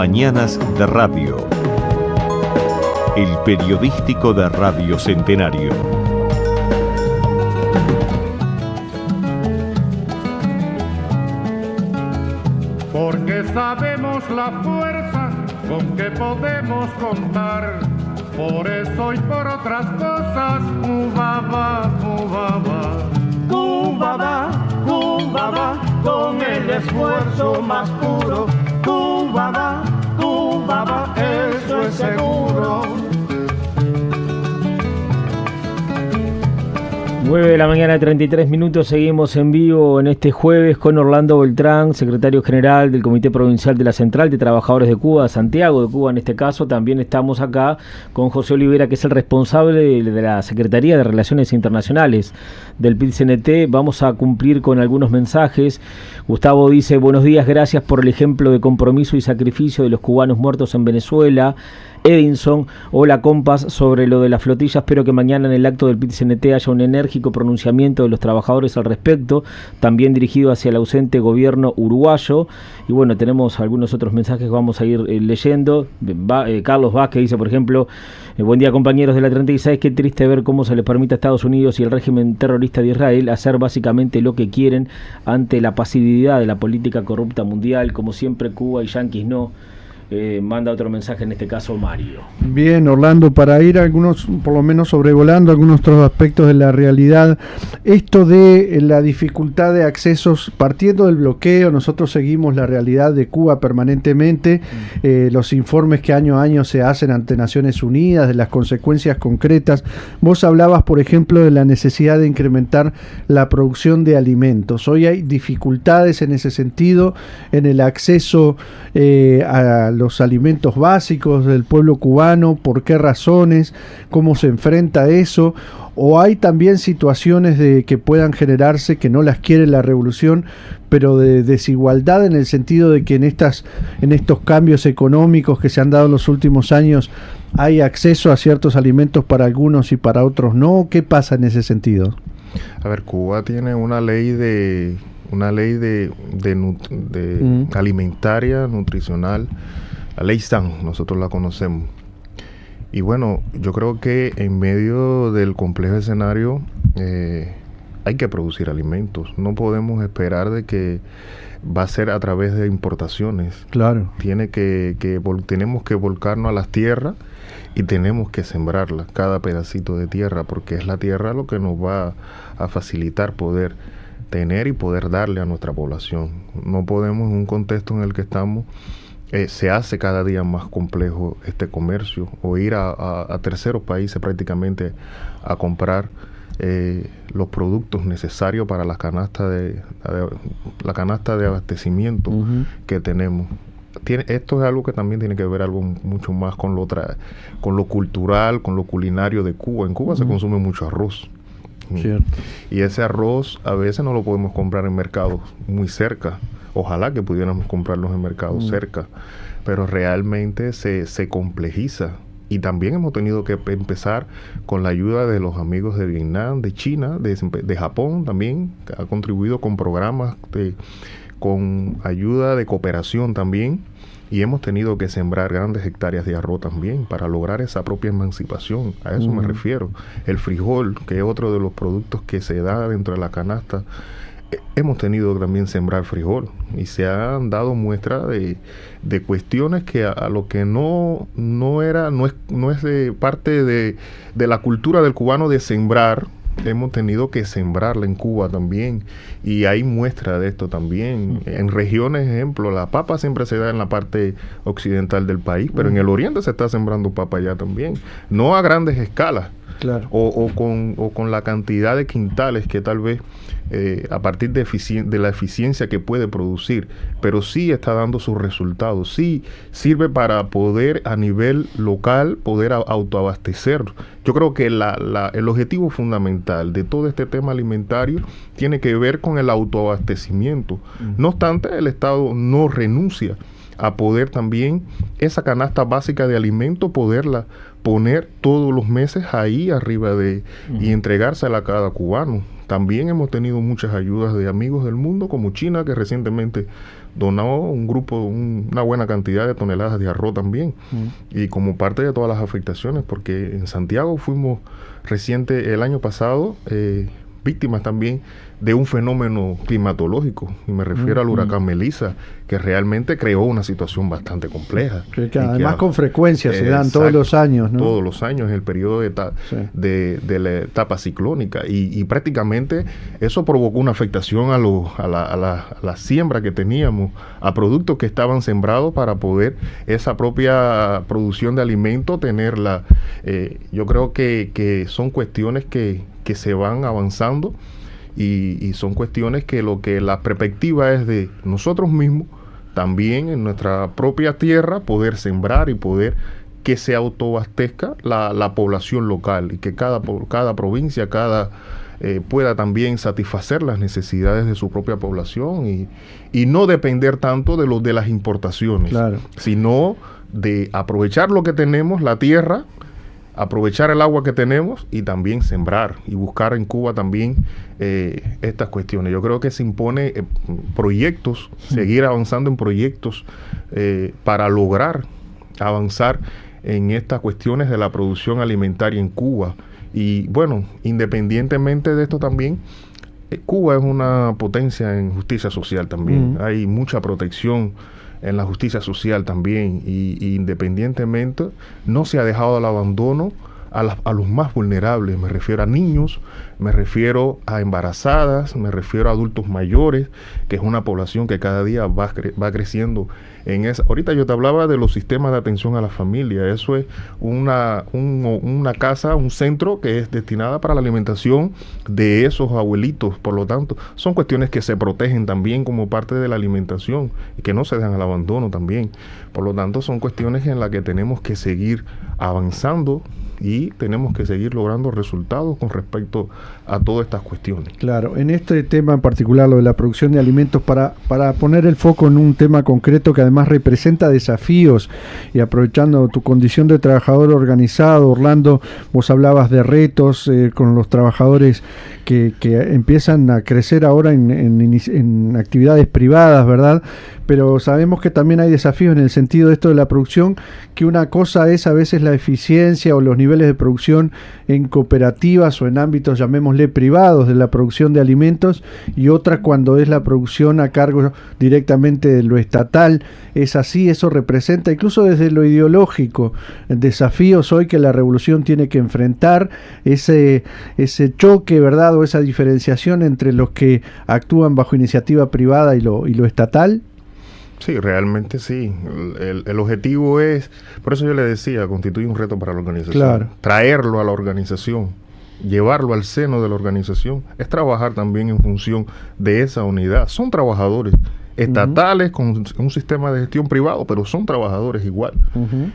Mañanas de Radio. El periodístico de Radio Centenario. Porque sabemos la fuerza con que podemos contar. Por eso y por otras cosas, Cuba va, Cuba va. Cuba va, Cuba va, con el esfuerzo más puro. Cuba va, eso es seguro. 9 de la mañana, 33 minutos, seguimos en vivo en este jueves con Orlando Beltrán, secretario general del Comité Provincial de la Central de Trabajadores de Cuba, Santiago de Cuba en este caso. También estamos acá con José Olivera, que es el responsable de la Secretaría de Relaciones Internacionales del PIT-CNT. Vamos a cumplir con algunos mensajes. Gustavo dice: buenos días, gracias por el ejemplo de compromiso y sacrificio de los cubanos muertos en Venezuela. Edinson: hola compas, sobre lo de la flotilla, espero que mañana en el acto del PIT-CNT haya un enérgico pronunciamiento de los trabajadores al respecto, también dirigido hacia el ausente gobierno uruguayo. Y bueno, tenemos algunos otros mensajes que vamos a ir leyendo. Carlos Vázquez dice, por ejemplo: buen día compañeros de la 36, qué triste ver cómo se les permite a Estados Unidos y el régimen terrorista de Israel hacer básicamente lo que quieren ante la pasividad de la política corrupta mundial, como siempre Cuba y yanquis no. Manda otro mensaje, en este caso Mario. Bien, Orlando, para ir algunos, por lo menos sobrevolando algunos otros aspectos de la realidad, esto de la dificultad de accesos, partiendo del bloqueo, nosotros seguimos la realidad de Cuba permanentemente, los informes que año a año se hacen ante Naciones Unidas, de las consecuencias concretas. Vos hablabas, por ejemplo, de la necesidad de incrementar la producción de alimentos. Hoy hay dificultades en ese sentido, en el acceso a los alimentos básicos del pueblo cubano. ¿Por qué razones? ¿Cómo se enfrenta eso? ¿O hay también situaciones de que puedan generarse, que no las quiere la revolución, pero de desigualdad, en el sentido de que en estos cambios económicos que se han dado en los últimos años hay acceso a ciertos alimentos para algunos y para otros no? ¿Qué pasa en ese sentido? A ver, Cuba tiene una ley de alimentaria, nutricional, la ley SAN, nosotros la conocemos. Y bueno, yo creo que en medio del complejo escenario hay que producir alimentos. No podemos esperar de que va a ser a través de importaciones. Claro. Tenemos que volcarnos a las tierras y tenemos que sembrarla, cada pedacito de tierra, porque es la tierra lo que nos va a facilitar poder tener y poder darle a nuestra población. No podemos, en un contexto en el que estamos, se hace cada día más complejo este comercio, o ir a terceros países prácticamente a comprar los productos necesarios para la canasta de abastecimiento que tenemos. Esto es algo que también tiene que ver algo mucho más con lo cultural, con lo culinario de Cuba. En Cuba se consume mucho arroz. Cierto. Y ese arroz a veces no lo podemos comprar en mercados muy cerca. Ojalá que pudiéramos comprarlos en mercados cerca, pero realmente se complejiza. Y también hemos tenido que empezar con la ayuda de los amigos de Vietnam, de China, de Japón también, que ha contribuido con programas con ayuda de cooperación también. Y hemos tenido que sembrar grandes hectáreas de arroz también para lograr esa propia emancipación. A eso me refiero. El frijol, que es otro de los productos que se da dentro de la canasta, hemos tenido también sembrar frijol. Y se han dado muestras de cuestiones que a lo que no es de parte de la cultura del cubano de sembrar. Hemos tenido que sembrarla en Cuba también, y hay muestra de esto también. En regiones, ejemplo, la papa siempre se da en la parte occidental del país, pero en el oriente se está sembrando papa ya también, no a grandes escalas. Claro. O con la cantidad de quintales que tal vez a partir de la eficiencia que puede producir, pero sí está dando sus resultados, sí sirve para poder a nivel local poder autoabastecer. Yo creo que el objetivo fundamental de todo este tema alimentario tiene que ver con el autoabastecimiento. No obstante, el Estado no renuncia a poder también esa canasta básica de alimento, poderla poner todos los meses ahí arriba y entregársela a cada cubano. También hemos tenido muchas ayudas de amigos del mundo, como China, que recientemente donó una buena cantidad de toneladas de arroz también, y como parte de todas las afectaciones, porque en Santiago fuimos el año pasado, víctimas también de un fenómeno climatológico, y me refiero al huracán Melissa, que realmente creó una situación bastante compleja. Que además con frecuencia se dan todos los años, ¿no? Todos los años, en el periodo de la etapa ciclónica, y prácticamente eso provocó una afectación a la siembra que teníamos, a productos que estaban sembrados para poder esa propia producción de alimento tenerla. Yo creo que son cuestiones que se van avanzando, y son cuestiones que la perspectiva es de nosotros mismos también en nuestra propia tierra poder sembrar y poder que se autoabastezca la población local, y que cada provincia pueda también satisfacer las necesidades de su propia población, y no depender tanto de las importaciones, sino de aprovechar lo que tenemos, la tierra, aprovechar el agua que tenemos y también sembrar y buscar en Cuba también estas cuestiones. Yo creo que se impone proyectos, seguir avanzando en proyectos para lograr avanzar en estas cuestiones de la producción alimentaria en Cuba. Y bueno, independientemente de esto también, Cuba es una potencia en justicia social también. Hay mucha protección en la justicia social también, y independientemente no se ha dejado al abandono a los más vulnerables. Me refiero a niños, me refiero a embarazadas, me refiero a adultos mayores, que es una población que cada día va creciendo en esa. Ahorita yo te hablaba de los sistemas de atención a la familia. Eso es una casa, un centro que es destinada para la alimentación de esos abuelitos. Por lo tanto, son cuestiones que se protegen también como parte de la alimentación y que no se dejan al abandono también. Por lo tanto, son cuestiones en las que tenemos que seguir avanzando y tenemos que seguir logrando resultados con respecto a todas estas cuestiones. Claro, en este tema en particular, lo de la producción de alimentos, para poner el foco en un tema concreto que además representa desafíos, y aprovechando tu condición de trabajador organizado, Orlando, vos hablabas de retos con los trabajadores que empiezan a crecer ahora en actividades privadas, ¿verdad? Pero sabemos que también hay desafíos en el sentido de esto de la producción, que una cosa es a veces la eficiencia o los niveles de producción en cooperativas o en ámbitos, llamémosle, privados de la producción de alimentos, y otra cuando es la producción a cargo directamente de lo estatal. Es así, eso representa, incluso desde lo ideológico, desafíos hoy que la revolución tiene que enfrentar, ese choque, ¿verdad?, o esa diferenciación entre los que actúan bajo iniciativa privada y lo estatal. Sí, realmente sí. El objetivo es, por eso yo le decía, constituye un reto para la organización. Claro. Traerlo a la organización, llevarlo al seno de la organización, es trabajar también en función de esa unidad. Son trabajadores estatales con un sistema de gestión privado, pero son trabajadores igual.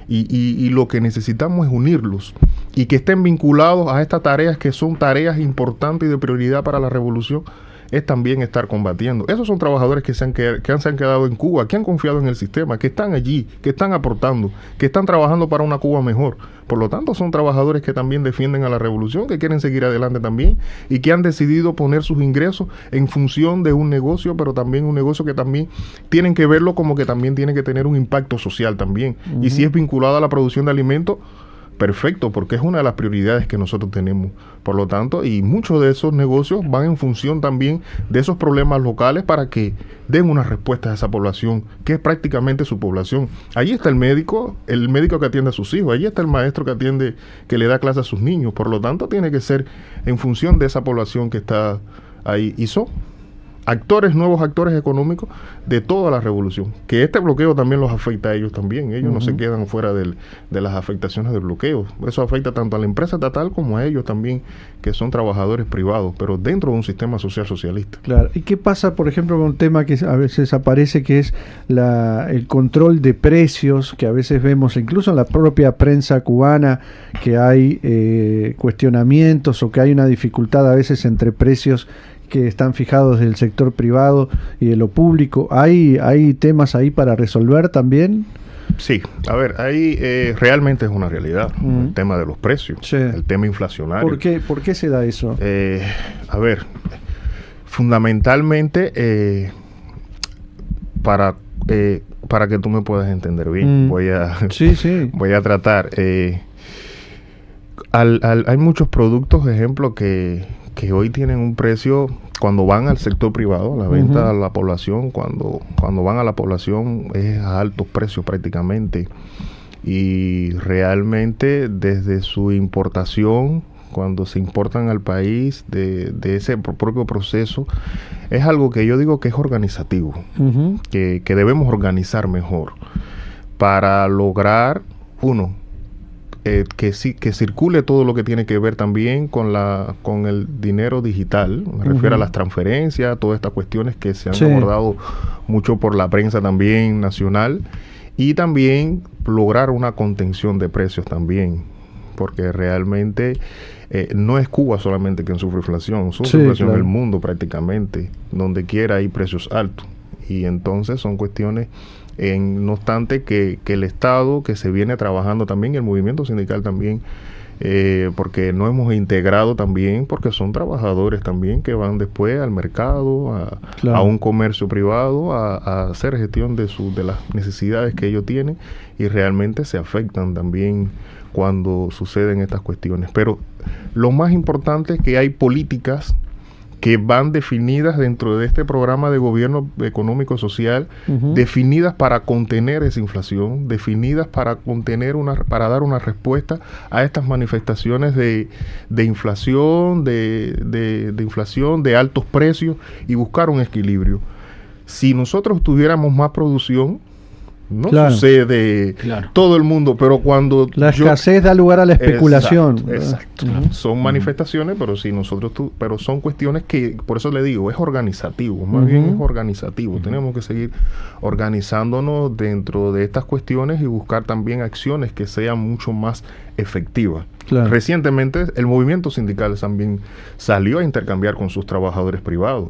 Y lo que necesitamos es unirlos y que estén vinculados a estas tareas que son tareas importantes y de prioridad para la revolución. Es también estar combatiendo. Esos son trabajadores que se han quedado en Cuba, que han confiado en el sistema, que están allí, que están aportando, que están trabajando para una Cuba mejor. Por lo tanto, son trabajadores que también defienden a la revolución, que quieren seguir adelante también, y que han decidido poner sus ingresos en función de un negocio, pero también un negocio que también tienen que verlo como que también tiene que tener un impacto social también. Y si es vinculado a la producción de alimentos, perfecto, porque es una de las prioridades que nosotros tenemos. Por lo tanto, y muchos de esos negocios van en función también de esos problemas locales para que den una respuesta a esa población, que es prácticamente su población. Allí está el médico que atiende a sus hijos, allí está el maestro que le da clase a sus niños. Por lo tanto, tiene que ser en función de esa población que está ahí. Y son nuevos actores económicos de toda la revolución, que este bloqueo también los afecta a ellos también. Ellos no se quedan fuera de las afectaciones del bloqueo. Eso afecta tanto a la empresa estatal como a ellos también, que son trabajadores privados, pero dentro de un sistema social socialista. Claro. ¿Y qué pasa, por ejemplo, con un tema que a veces aparece, que es el control de precios, que a veces vemos incluso en la propia prensa cubana, que hay cuestionamientos o que hay una dificultad a veces entre precios que están fijados del sector privado y de lo público. ¿Hay temas ahí para resolver también? Sí, a ver, ahí realmente es una realidad el tema de los precios, sí, el tema inflacionario. ¿Por qué se da eso? A ver, fundamentalmente para que tú me puedas entender bien, voy a tratar. Hay muchos productos, ejemplo, que hoy tienen un precio cuando van al sector privado, a la venta a la población, cuando van a la población es a altos precios prácticamente. Y realmente desde su importación, cuando se importan al país, de ese propio proceso, es algo que yo digo que es organizativo, que debemos organizar mejor para lograr, que circule todo lo que tiene que ver también con el dinero digital. Me refiero a las transferencias, todas estas cuestiones que se han abordado mucho por la prensa también nacional, y también lograr una contención de precios también, porque realmente no es Cuba solamente quien sufre inflación, sufre inflación en el mundo prácticamente, donde quiera hay precios altos, y entonces son cuestiones. No obstante que el Estado, que se viene trabajando también, el movimiento sindical también, porque no hemos integrado también, porque son trabajadores también que van después al mercado, a un comercio privado, a hacer gestión de las necesidades que ellos tienen, y realmente se afectan también cuando suceden estas cuestiones. Pero lo más importante es que hay políticas que van definidas dentro de este programa de gobierno económico-social, definidas para contener esa inflación, definidas para para dar una respuesta a estas manifestaciones de inflación, de inflación, de altos precios, y buscar un equilibrio. Si nosotros tuviéramos más producción, no sucede todo el mundo, pero cuando la escasez da lugar a la especulación. Exacto. Son manifestaciones, pero si nosotros pero son cuestiones que, por eso le digo, es organizativo, más bien es organizativo. Tenemos que seguir organizándonos dentro de estas cuestiones y buscar también acciones que sean mucho más efectivas. Recientemente el movimiento sindical también salió a intercambiar con sus trabajadores privados.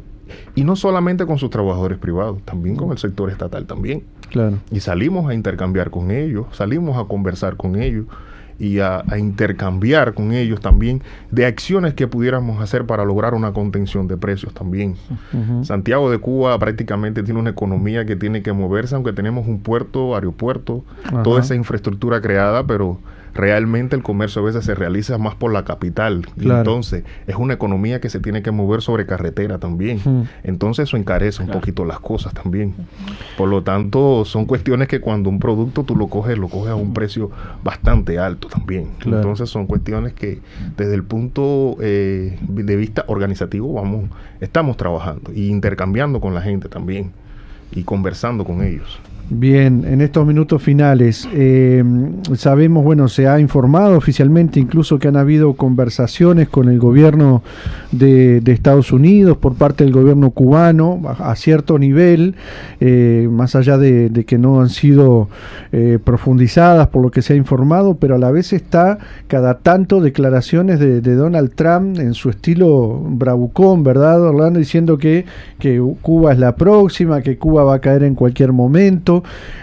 Y no solamente con sus trabajadores privados, también con el sector estatal también. Y salimos a intercambiar con ellos, salimos a conversar con ellos y a intercambiar con ellos también de acciones que pudiéramos hacer para lograr una contención de precios también. Santiago de Cuba prácticamente tiene una economía que tiene que moverse, aunque tenemos un puerto, aeropuerto, toda esa infraestructura creada, pero realmente el comercio a veces se realiza más por la capital. Y entonces es una economía que se tiene que mover sobre carretera también. Entonces eso encarece un poquito las cosas también. Por lo tanto, son cuestiones que cuando un producto tú lo coges a un precio bastante alto también. Entonces son cuestiones que desde el punto de vista organizativo estamos trabajando y intercambiando con la gente también y conversando con ellos. Bien, en estos minutos finales, sabemos, se ha informado oficialmente incluso que han habido conversaciones con el gobierno de Estados Unidos por parte del gobierno cubano a cierto nivel, más allá de que no han sido profundizadas por lo que se ha informado, pero a la vez está cada tanto declaraciones de Donald Trump en su estilo bravucón, ¿verdad, Orlando? Diciendo que Cuba es la próxima, que Cuba va a caer en cualquier momento.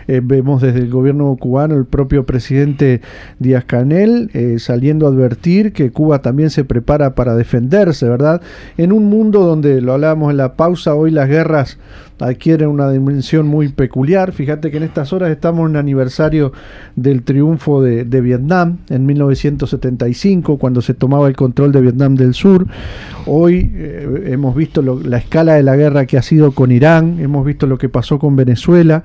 Vemos desde el gobierno cubano el propio presidente Díaz-Canel saliendo a advertir que Cuba también se prepara para defenderse, ¿verdad? En un mundo donde, lo hablábamos en la pausa, hoy las guerras adquieren una dimensión muy peculiar. Fíjate que en estas horas estamos en un aniversario del triunfo de Vietnam en 1975, cuando se tomaba el control de Vietnam del Sur. Hoy hemos visto la escala de la guerra que ha sido con Irán, hemos visto lo que pasó con Venezuela.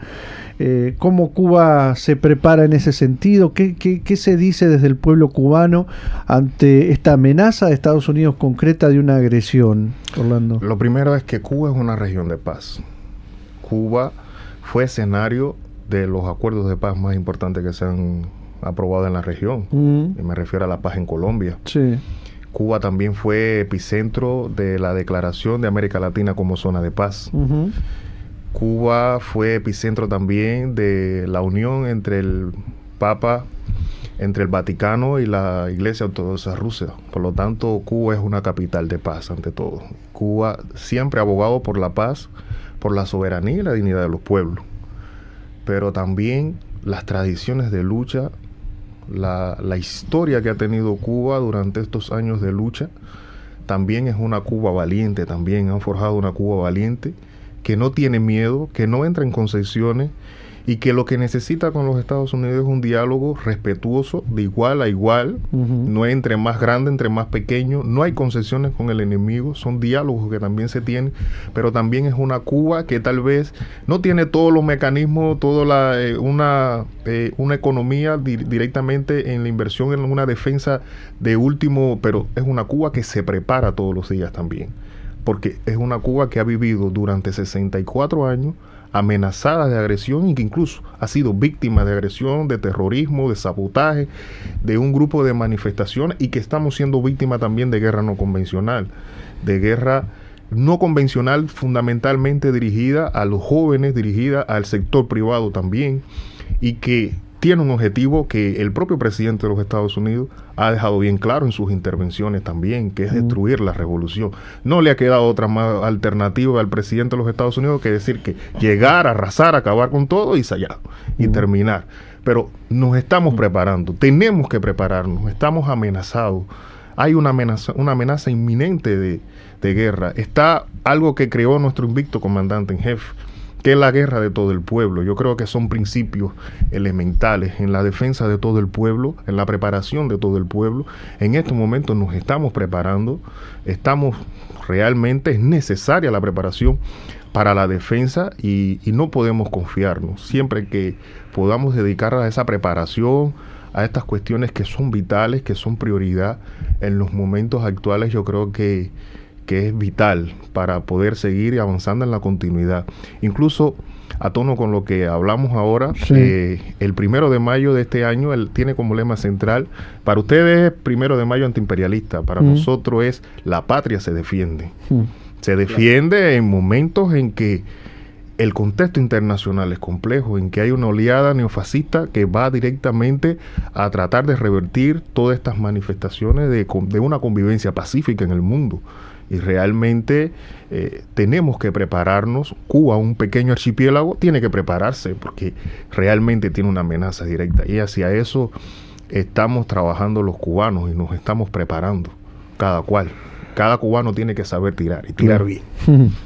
¿Cómo Cuba se prepara en ese sentido? ¿Qué se dice desde el pueblo cubano ante esta amenaza de Estados Unidos concreta de una agresión, Orlando? Lo primero es que Cuba es una región de paz. Cuba fue escenario de los acuerdos de paz más importantes que se han aprobado en la región. Y me refiero a la paz en Colombia. Cuba también fue epicentro de la declaración de América Latina como zona de paz. Cuba fue epicentro también de la unión entre el Papa entre el Vaticano y la Iglesia Ortodoxa Rusa. Por lo tanto, Cuba es una capital de paz ante todo. Cuba siempre ha abogado por la paz, por la soberanía y la dignidad de los pueblos. Pero también las tradiciones de lucha, la historia que ha tenido Cuba durante estos años de lucha, también es una Cuba valiente, también han forjado una Cuba valiente, que no tiene miedo, que no entra en concesiones, y que lo que necesita con los Estados Unidos es un diálogo respetuoso, de igual a igual, no entre más grande, entre más pequeño, no hay concesiones con el enemigo, son diálogos que también se tienen, pero también es una Cuba que tal vez no tiene todos los mecanismos, toda una economía directamente en la inversión en una defensa de último, pero es una Cuba que se prepara todos los días también, porque es una Cuba que ha vivido durante 64 años amenazada de agresión y que incluso ha sido víctima de agresión, de terrorismo, de sabotaje, de un grupo de manifestaciones, y que estamos siendo víctimas también de guerra no convencional, de guerra no convencional fundamentalmente dirigida a los jóvenes, dirigida al sector privado también, y que tiene un objetivo que el propio presidente de los Estados Unidos ha dejado bien claro en sus intervenciones también, que es destruir la revolución. No le ha quedado otra más alternativa al presidente de los Estados Unidos que decir que llegar, arrasar, acabar con todo y sellado, y terminar. Pero nos estamos preparando, tenemos que prepararnos, estamos amenazados. Hay una amenaza inminente de guerra. Está algo que creó nuestro invicto comandante en jefe, que es la guerra de todo el pueblo. Yo creo que son principios elementales en la defensa de todo el pueblo, en la preparación de todo el pueblo. En estos momentos nos estamos preparando, realmente es necesaria la preparación para la defensa y no podemos confiarnos. Siempre que podamos dedicar a esa preparación, a estas cuestiones que son vitales, que son prioridad en los momentos actuales, yo creo que es vital para poder seguir avanzando en la continuidad. Incluso a tono con lo que hablamos ahora, el 1 de mayo de este año tiene como lema central, para ustedes es 1 de mayo antiimperialista, para nosotros es la patria se defiende. Se defiende en momentos en que el contexto internacional es complejo, en que hay una oleada neofascista que va directamente a tratar de revertir todas estas manifestaciones de una convivencia pacífica en el mundo. Y realmente tenemos que prepararnos. Cuba, un pequeño archipiélago, tiene que prepararse porque realmente tiene una amenaza directa. Y hacia eso estamos trabajando los cubanos y nos estamos preparando, cada cual. Cada cubano tiene que saber tirar y tirar bien.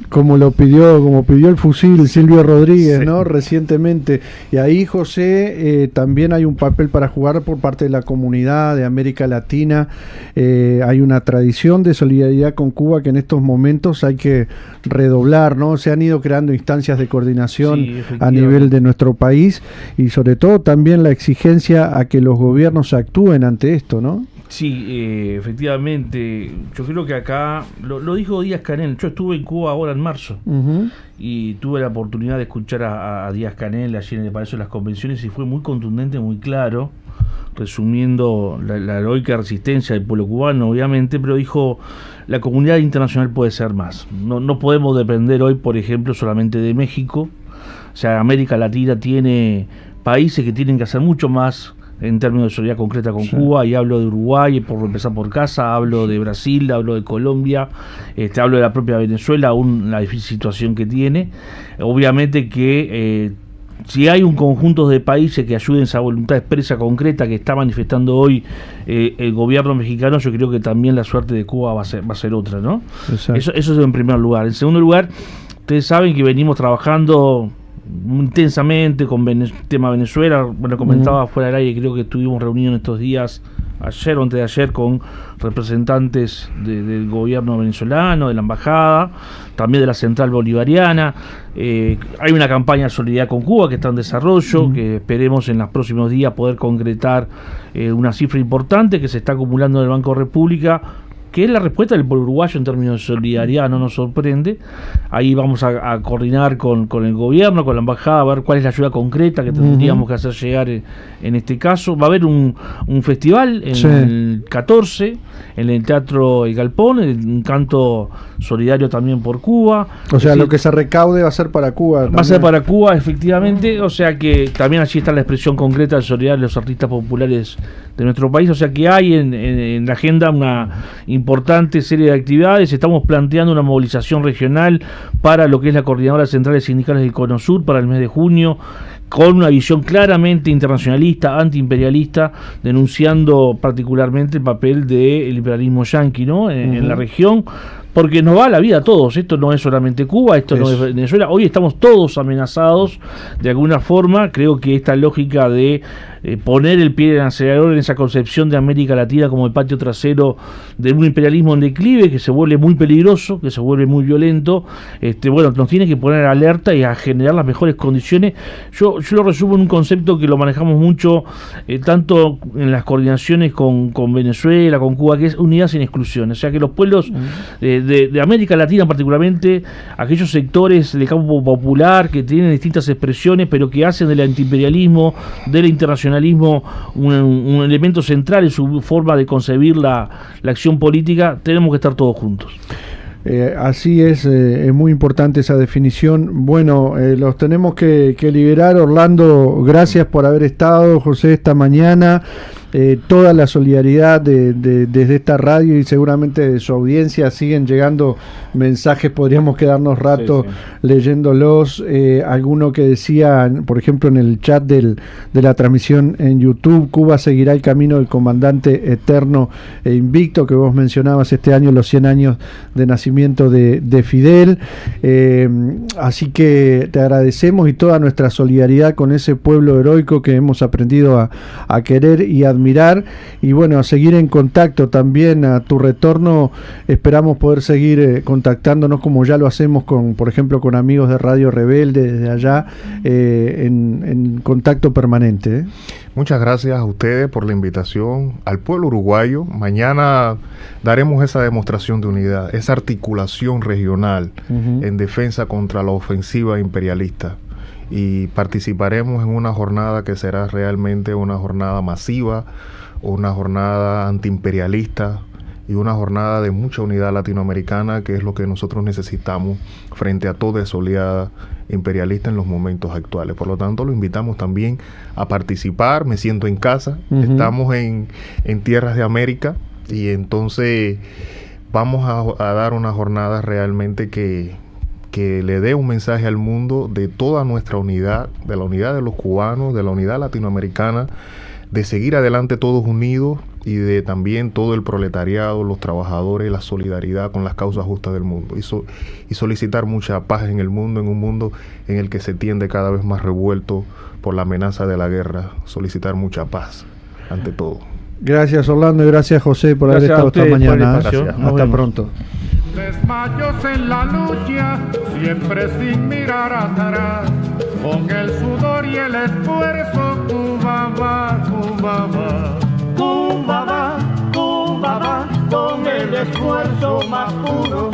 Como pidió el fusil Silvio Rodríguez, ¿no? Recientemente. Y ahí, José, también hay un papel para jugar por parte de la comunidad de América Latina. Hay una tradición de solidaridad con Cuba que en estos momentos hay que redoblar, ¿no? Se han ido creando instancias de coordinación a nivel de nuestro país y sobre todo también la exigencia a que los gobiernos actúen ante esto, ¿no? Sí, efectivamente. Yo creo que acá, lo dijo Díaz-Canel, yo estuve en Cuba ahora en marzo y tuve la oportunidad de escuchar a Díaz-Canel allí en el Palacio de las Convenciones y fue muy contundente, muy claro, resumiendo la heroica resistencia del pueblo cubano, obviamente, pero dijo, la comunidad internacional puede ser más. No podemos depender hoy, por ejemplo, solamente de México. O sea, América Latina tiene países que tienen que hacer mucho más en términos de solidaridad concreta con Cuba, y hablo de Uruguay, por empezar por casa, hablo de Brasil, hablo de Colombia, hablo de la propia Venezuela, aún la difícil situación que tiene. Obviamente que si hay un conjunto de países que ayuden esa voluntad expresa, concreta, que está manifestando hoy el gobierno mexicano, yo creo que también la suerte de Cuba va a ser otra, ¿no? Eso es en primer lugar. En segundo lugar, ustedes saben que venimos trabajando intensamente con el tema Venezuela. Bueno, comentaba fuera del aire, creo que estuvimos reunidos en estos días, ayer o antes de ayer, con representantes del gobierno venezolano, de la embajada, también de la central bolivariana. Hay una campaña de solidaridad con Cuba que está en desarrollo, que esperemos en los próximos días poder concretar una cifra importante que se está acumulando en el Banco República que es la respuesta del pueblo uruguayo en términos de solidaridad, no nos sorprende. Ahí vamos a coordinar con el gobierno, con la embajada, a ver cuál es la ayuda concreta que tendríamos que hacer llegar en este caso. Va a haber un festival en el 14, en el Teatro El Galpón, un canto solidario también por Cuba. O sea, lo que se recaude va a ser para Cuba también. Va a ser para Cuba, efectivamente, o sea que también allí está la expresión concreta de solidaridad de los artistas populares de nuestro país, o sea que hay en la agenda una importante serie de actividades. Estamos planteando una movilización regional para lo que es la Coordinadora Central de Sindicales del Cono Sur para el mes de junio, con una visión claramente internacionalista, antiimperialista, denunciando particularmente el papel del imperialismo yanqui, ¿no? En la región, porque nos va la vida a todos. Esto no es solamente Cuba, esto no es Venezuela. Hoy estamos todos amenazados de alguna forma. Creo que esta lógica de poner el pie en el acelerador en esa concepción de América Latina como el patio trasero de un imperialismo en declive, que se vuelve muy peligroso, que se vuelve muy violento, bueno, nos tiene que poner alerta y a generar las mejores condiciones. Yo lo resumo en un concepto que lo manejamos mucho, tanto en las coordinaciones con Venezuela, con Cuba, que es unidad sin exclusión. O sea, que los pueblos de América Latina, particularmente aquellos sectores del campo popular que tienen distintas expresiones, pero que hacen del antiimperialismo, del internacionalismo, un elemento central en su forma de concebir la acción política, tenemos que estar todos juntos. Así es muy importante esa definición. Bueno, los tenemos que liberar. Orlando, gracias por haber estado, José, esta mañana. Toda la solidaridad desde esta radio y seguramente de su audiencia. Siguen llegando mensajes, podríamos quedarnos rato leyéndolos. Alguno que decía, por ejemplo, en el chat de la transmisión en YouTube: Cuba seguirá el camino del comandante eterno e invicto, que vos mencionabas este año, los 100 años de nacimiento de Fidel. Así que te agradecemos, y toda nuestra solidaridad con ese pueblo heroico que hemos aprendido a querer y admirar. Y bueno, a seguir en contacto también. A tu retorno esperamos poder seguir contactándonos, como ya lo hacemos por ejemplo, con amigos de Radio Rebelde desde allá, en contacto permanente. Muchas gracias a ustedes por la invitación, al pueblo uruguayo. Mañana daremos esa demostración de unidad, esa articulación regional en defensa contra la ofensiva imperialista. Y participaremos en una jornada que será realmente una jornada masiva, una jornada antiimperialista y una jornada de mucha unidad latinoamericana, que es lo que nosotros necesitamos frente a toda esa oleada imperialista en los momentos actuales. Por lo tanto, lo invitamos también a participar. Me siento en casa, estamos en tierras de América, y entonces vamos a dar una jornada realmente que le dé un mensaje al mundo de toda nuestra unidad, de la unidad de los cubanos, de la unidad latinoamericana, de seguir adelante todos unidos, y de también todo el proletariado, los trabajadores, la solidaridad con las causas justas del mundo, y solicitar mucha paz en el mundo, en un mundo en el que se tiende cada vez más revuelto por la amenaza de la guerra. Solicitar mucha paz ante todo. Gracias, Orlando, y gracias, José, por haber estado esta mañana. Hasta pronto. Desmayos en la lucha, siempre sin mirar atrás, con el sudor y el esfuerzo, Cuba va, Cuba va. Cuba va, Cuba va, con el esfuerzo más puro.